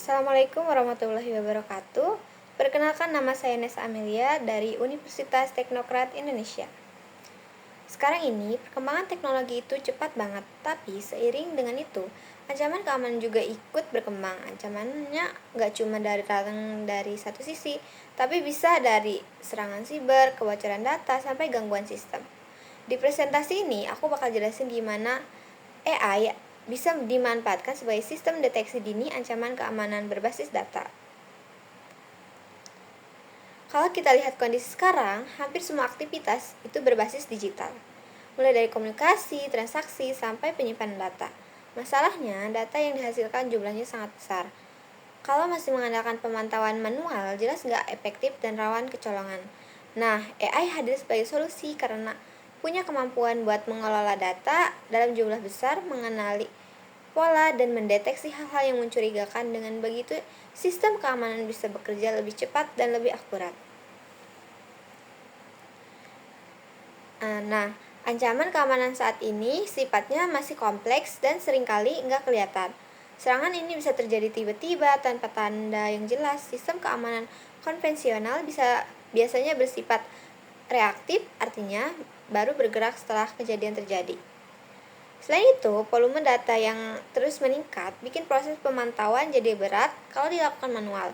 Assalamualaikum warahmatullahi wabarakatuh. Perkenalkan, nama saya Nesa Amelia dari Universitas Teknokrat Indonesia. Sekarang ini perkembangan teknologi itu cepat banget, tapi seiring dengan itu ancaman keamanan juga ikut berkembang. Ancamannya nggak cuma datang dari satu sisi, tapi bisa dari serangan siber, kebocoran data, sampai gangguan sistem. Di presentasi ini aku bakal jelasin gimana AI bisa dimanfaatkan sebagai sistem deteksi dini ancaman keamanan berbasis data. Kalau kita lihat kondisi sekarang, hampir semua aktivitas itu berbasis digital. Mulai dari komunikasi, transaksi, sampai penyimpanan data. Masalahnya, data yang dihasilkan jumlahnya sangat besar. Kalau masih mengandalkan pemantauan manual, jelas nggak efektif dan rawan kecolongan. Nah, AI hadir sebagai solusi karena punya kemampuan buat mengelola data dalam jumlah besar, mengenali pola, dan mendeteksi hal-hal yang mencurigakan. Dengan begitu, sistem keamanan bisa bekerja lebih cepat dan lebih akurat. Nah, ancaman keamanan saat ini sifatnya masih kompleks dan seringkali nggak kelihatan. Serangan ini bisa terjadi tiba-tiba tanpa tanda yang jelas. Sistem keamanan konvensional biasanya bersifat reaktif, artinya baru bergerak setelah kejadian terjadi. Selain itu, volume data yang terus meningkat bikin proses pemantauan jadi berat kalau dilakukan manual.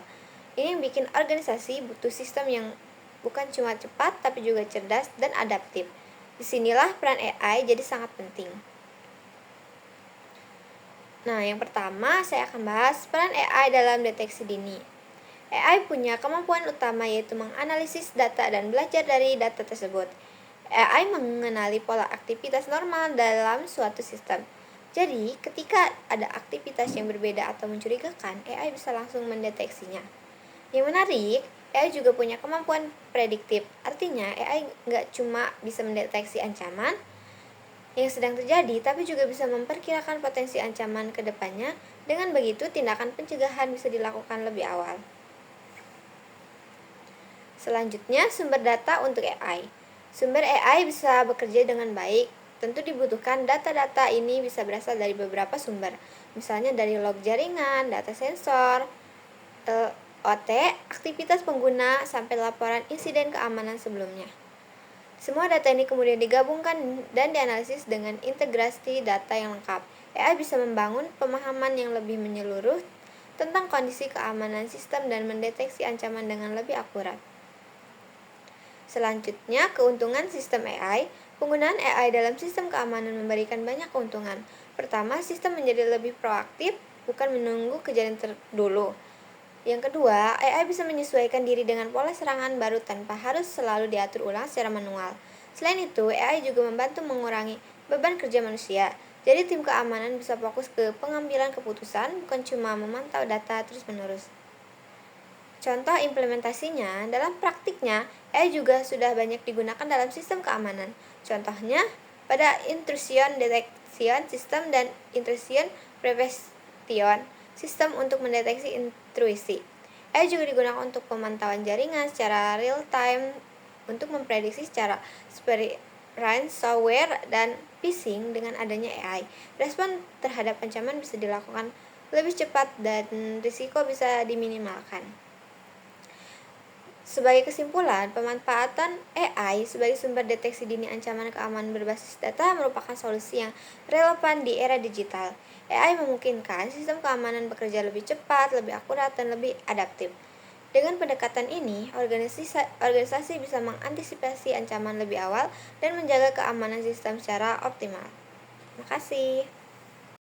Ini yang bikin organisasi butuh sistem yang bukan cuma cepat tapi juga cerdas dan adaptif. Disinilah peran AI jadi sangat penting. Nah, yang pertama saya akan bahas peran AI dalam deteksi dini. AI punya kemampuan utama yaitu menganalisis data dan belajar dari data tersebut. AI mengenali pola aktivitas normal dalam suatu sistem. Jadi, ketika ada aktivitas yang berbeda atau mencurigakan, AI bisa langsung mendeteksinya. Yang menarik, AI juga punya kemampuan prediktif. Artinya, AI nggak cuma bisa mendeteksi ancaman yang sedang terjadi, tapi juga bisa memperkirakan potensi ancaman ke depannya. Dengan begitu, tindakan pencegahan bisa dilakukan lebih awal. Selanjutnya, sumber data untuk AI. Sumber AI bisa bekerja dengan baik. Tentu dibutuhkan data-data ini bisa berasal dari beberapa sumber. Misalnya dari log jaringan, data sensor, OT, aktivitas pengguna, sampai laporan insiden keamanan sebelumnya. Semua data ini kemudian digabungkan dan dianalisis dengan integrasi data yang lengkap. AI bisa membangun pemahaman yang lebih menyeluruh tentang kondisi keamanan sistem dan mendeteksi ancaman dengan lebih akurat. Selanjutnya, keuntungan sistem AI. Penggunaan AI dalam sistem keamanan memberikan banyak keuntungan. Pertama, sistem menjadi lebih proaktif, bukan menunggu kejadian dulu. Yang kedua, AI bisa menyesuaikan diri dengan pola serangan baru tanpa harus selalu diatur ulang secara manual. Selain itu, AI juga membantu mengurangi beban kerja manusia. Jadi tim keamanan bisa fokus ke pengambilan keputusan, bukan cuma memantau data terus-menerus. Contoh implementasinya, dalam praktiknya, AI juga sudah banyak digunakan dalam sistem keamanan. Contohnya, pada intrusion detection system dan intrusion prevention sistem untuk mendeteksi intrusi. AI juga digunakan untuk pemantauan jaringan secara real time untuk memprediksi secara ransomware dan phishing. Dengan adanya AI, respon terhadap ancaman bisa dilakukan lebih cepat dan risiko bisa diminimalkan. Sebagai kesimpulan, pemanfaatan AI sebagai sumber deteksi dini ancaman keamanan berbasis data merupakan solusi yang relevan di era digital. AI memungkinkan sistem keamanan bekerja lebih cepat, lebih akurat, dan lebih adaptif. Dengan pendekatan ini, organisasi bisa mengantisipasi ancaman lebih awal dan menjaga keamanan sistem secara optimal. Terima kasih.